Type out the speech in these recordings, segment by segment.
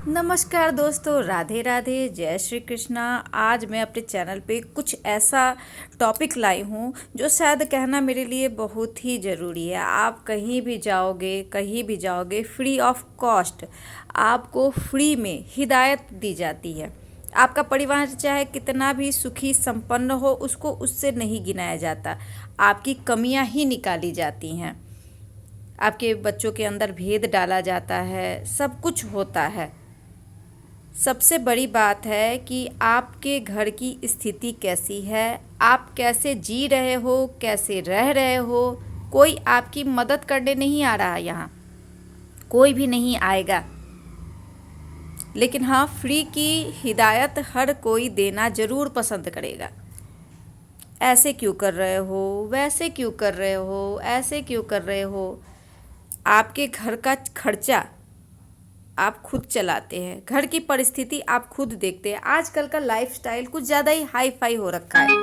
नमस्कार दोस्तों, राधे राधे, जय श्री कृष्णा। आज मैं अपने चैनल पे कुछ ऐसा टॉपिक लाई हूँ जो शायद कहना मेरे लिए बहुत ही ज़रूरी है। आप कहीं भी जाओगे फ्री ऑफ कॉस्ट आपको फ्री में हिदायत दी जाती है। आपका परिवार चाहे कितना भी सुखी संपन्न हो, उसको उससे नहीं गिनाया जाता। आपकी कमियां ही निकाली जाती हैं, आपके बच्चों के अंदर भेद डाला जाता है, सब कुछ होता है। सबसे बड़ी बात है कि आपके घर की स्थिति कैसी है, आप कैसे जी रहे हो, कैसे रह रहे हो। कोई आपकी मदद करने नहीं आ रहा, यहाँ कोई भी नहीं आएगा। लेकिन हाँ, फ्री की हिदायत हर कोई देना ज़रूर पसंद करेगा। ऐसे क्यों कर रहे हो, वैसे क्यों कर रहे हो, ऐसे क्यों कर रहे हो। आपके घर का खर्चा आप खुद चलाते हैं, घर की परिस्थिति आप खुद देखते हैं। आजकल का लाइफस्टाइल कुछ ज़्यादा ही हाई फाई हो रखा है।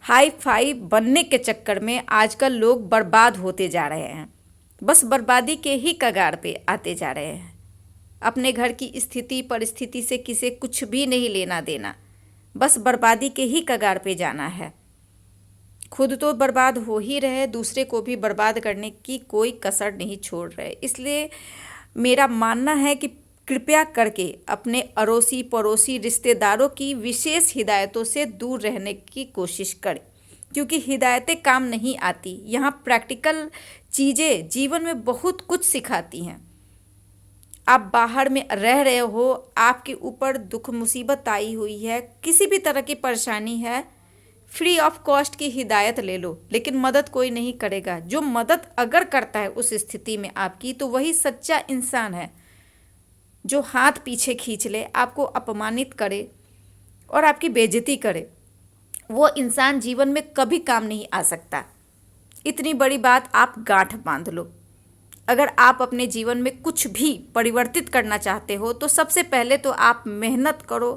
हाई फाई बनने के चक्कर में आजकल लोग बर्बाद होते जा रहे हैं, बस बर्बादी के ही कगार पे आते जा रहे हैं। अपने घर की स्थिति परिस्थिति से किसे कुछ भी नहीं लेना देना, बस बर्बादी के ही कगार पे जाना है। खुद तो बर्बाद हो ही रहे, दूसरे को भी बर्बाद करने की कोई कसर नहीं छोड़ रहे। इसलिए मेरा मानना है कि कृपया करके अपने अड़ोसी पड़ोसी रिश्तेदारों की विशेष हिदायतों से दूर रहने की कोशिश करें, क्योंकि हिदायतें काम नहीं आती। यहाँ प्रैक्टिकल चीज़ें जीवन में बहुत कुछ सिखाती हैं। आप बाहर में रह रहे हो, आपके ऊपर दुख मुसीबत आई हुई है, किसी भी तरह की परेशानी है, फ्री ऑफ कॉस्ट की हिदायत ले लो, लेकिन मदद कोई नहीं करेगा। जो मदद अगर करता है उस स्थिति में आपकी, तो वही सच्चा इंसान है। जो हाथ पीछे खींच ले, आपको अपमानित करे और आपकी बेइज्जती करे, वो इंसान जीवन में कभी काम नहीं आ सकता। इतनी बड़ी बात आप गांठ बांध लो। अगर आप अपने जीवन में कुछ भी परिवर्तित करना चाहते हो, तो सबसे पहले तो आप मेहनत करो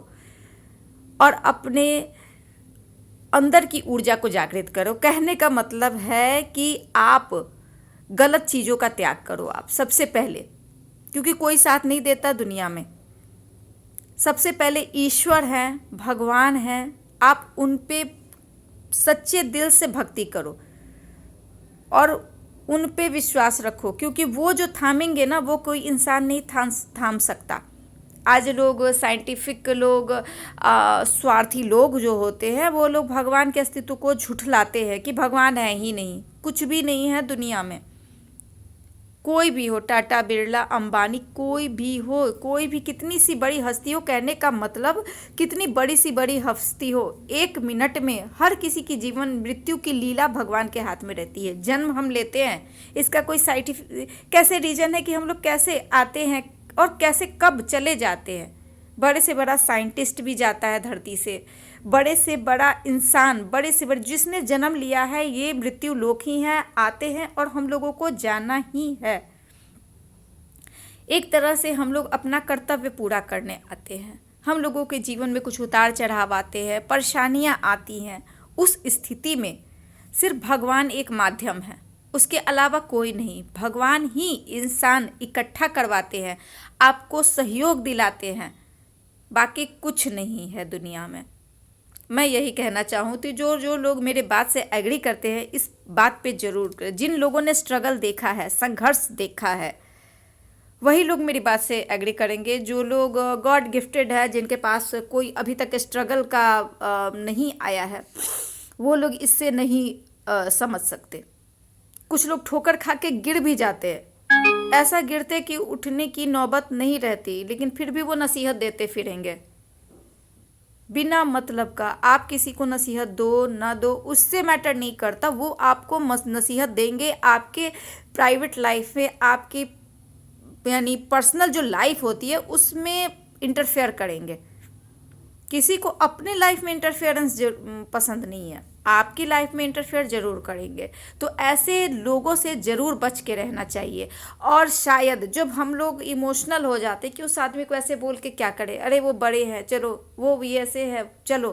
और अपने अंदर की ऊर्जा को जागृत करो। कहने का मतलब है कि आप गलत चीज़ों का त्याग करो आप सबसे पहले, क्योंकि कोई साथ नहीं देता दुनिया में। सबसे पहले ईश्वर हैं, भगवान हैं, आप उन पे सच्चे दिल से भक्ति करो और उन पे विश्वास रखो, क्योंकि वो जो थामेंगे ना, वो कोई इंसान नहीं थाम सकता। आज लोग साइंटिफिक लोग स्वार्थी लोग जो होते हैं, वो लोग भगवान के अस्तित्व को झुठलाते हैं कि भगवान है ही नहीं। कुछ भी नहीं है दुनिया में। कोई भी हो, टाटा बिरला अंबानी, कोई भी हो, कोई भी कितनी सी बड़ी हस्ती हो, कहने का मतलब कितनी बड़ी सी बड़ी हस्ती हो, एक मिनट में हर किसी की जीवन मृत्यु की लीला भगवान के हाथ में रहती है। जन्म हम लेते हैं, इसका कोई साइंटिफिक कैसे रीजन है कि हम लोग कैसे आते हैं और कैसे कब चले जाते हैं। बड़े से बड़ा साइंटिस्ट भी जाता है धरती से, बड़े से बड़ा इंसान, बड़े से बड़े जिसने जन्म लिया है, ये मृत्यु लोक ही हैं, आते हैं और हम लोगों को जाना ही है। एक तरह से हम लोग अपना कर्तव्य पूरा करने आते हैं। हम लोगों के जीवन में कुछ उतार चढ़ाव आते हैं, परेशानियां आती हैं। उस स्थिति में सिर्फ भगवान एक माध्यम है, उसके अलावा कोई नहीं। भगवान ही इंसान इकट्ठा करवाते हैं, आपको सहयोग दिलाते हैं, बाकी कुछ नहीं है दुनिया में। मैं यही कहना चाहूँ तो जो लोग मेरे बात से एग्री करते हैं, इस बात पे ज़रूर करें। जिन लोगों ने स्ट्रगल देखा है, संघर्ष देखा है, वही लोग मेरी बात से एग्री करेंगे। जो लोग गॉड गिफ्टेड है, जिनके पास कोई अभी तक स्ट्रगल का नहीं आया है, वो लोग इससे नहीं समझ सकते। कुछ लोग ठोकर खा के गिर भी जाते हैं, ऐसा गिरते कि उठने की नौबत नहीं रहती, लेकिन फिर भी वो नसीहत देते फिरेंगे बिना मतलब का। आप किसी को नसीहत दो ना दो, उससे मैटर नहीं करता। वो आपको नसीहत देंगे आपके प्राइवेट लाइफ में, आपकी यानी पर्सनल जो लाइफ होती है उसमें इंटरफेयर करेंगे। किसी को अपने लाइफ में इंटरफेरेंस पसंद नहीं है, आपकी लाइफ में इंटरफेयर जरूर करेंगे। तो ऐसे लोगों से ज़रूर बच के रहना चाहिए। और शायद जब हम लोग इमोशनल हो जाते कि उस आदमी को ऐसे बोल के क्या करें, अरे वो बड़े हैं, चलो वो भी ऐसे है, चलो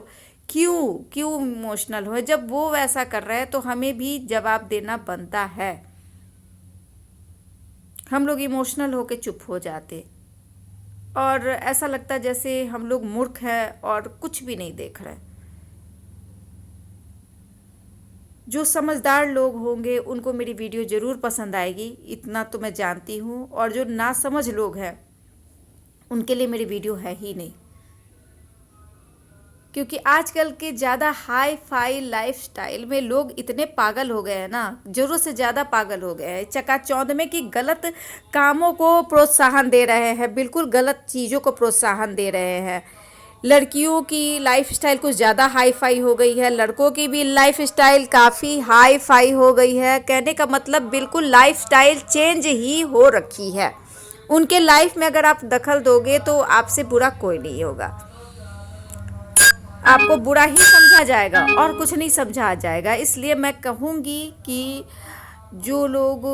क्यों इमोशनल हो। जब वो वैसा कर रहा है तो हमें भी जवाब देना बनता है। हम लोग इमोशनल होके चुप हो जाते और ऐसा लगता है जैसे हम लोग मूर्ख हैं और कुछ भी नहीं देख रहे। जो समझदार लोग होंगे उनको मेरी वीडियो ज़रूर पसंद आएगी, इतना तो मैं जानती हूँ। और जो नासमझ लोग हैं उनके लिए मेरी वीडियो है ही नहीं, क्योंकि आजकल के ज़्यादा हाई फाई लाइफस्टाइल में लोग इतने पागल हो गए हैं ना, ज़रूरत से ज़्यादा पागल हो गए हैं। चकाचौंध में कि गलत कामों को प्रोत्साहन दे रहे हैं, बिल्कुल गलत चीज़ों को प्रोत्साहन दे रहे हैं। लड़कियों की लाइफस्टाइल कुछ ज़्यादा हाई फाई हो गई है, लड़कों की भी लाइफस्टाइल काफ़ी हाई फाई हो गई है। कहने का मतलब बिल्कुल लाइफस्टाइल चेंज ही हो रखी है। उनके लाइफ में अगर आप दखल दोगे तो आपसे बुरा कोई नहीं होगा, आपको बुरा ही समझा जाएगा और कुछ नहीं समझा जाएगा। इसलिए मैं कहूँगी कि जो लोग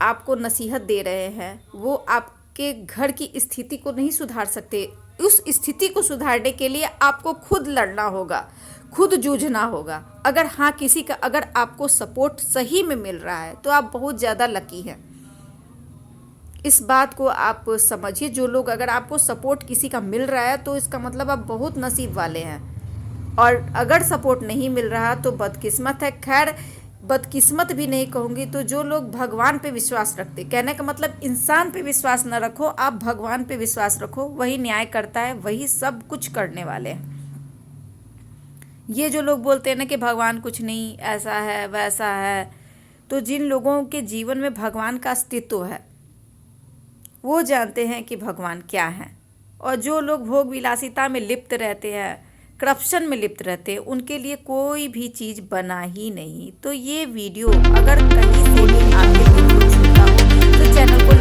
आपको नसीहत दे रहे हैं वो आपके घर की स्थिति को नहीं सुधार सकते। उस स्थिति को सुधारने के लिए आपको खुद लड़ना होगा, खुद जूझना होगा। अगर हाँ किसी का अगर आपको सपोर्ट सही में मिल रहा है तो आप बहुत ज़्यादा लकी हैं। इस बात को आप समझिए, जो लोग अगर आपको सपोर्ट किसी का मिल रहा है तो इसका मतलब आप बहुत नसीब वाले हैं। और अगर सपोर्ट नहीं मिल रहा तो बदकिस्मत है। खैर बदकिस्मत भी नहीं कहूँगी, तो जो लोग भगवान पे विश्वास रखते, कहने का मतलब इंसान पे विश्वास न रखो, आप भगवान पे विश्वास रखो, वही न्याय करता है, वही सब कुछ करने वाले हैं। ये जो लोग बोलते हैं ना कि भगवान कुछ नहीं, ऐसा है वैसा है, तो जिन लोगों के जीवन में भगवान का अस्तित्व है वो जानते हैं कि भगवान क्या है। और जो लोग भोग विलासिता में लिप्त रहते हैं, करप्शन में लिप्त रहते हैं, उनके लिए कोई भी चीज़ बना ही नहीं। तो ये वीडियो अगर कहीं से भी आपके दिल को छूता हो तो चैनल को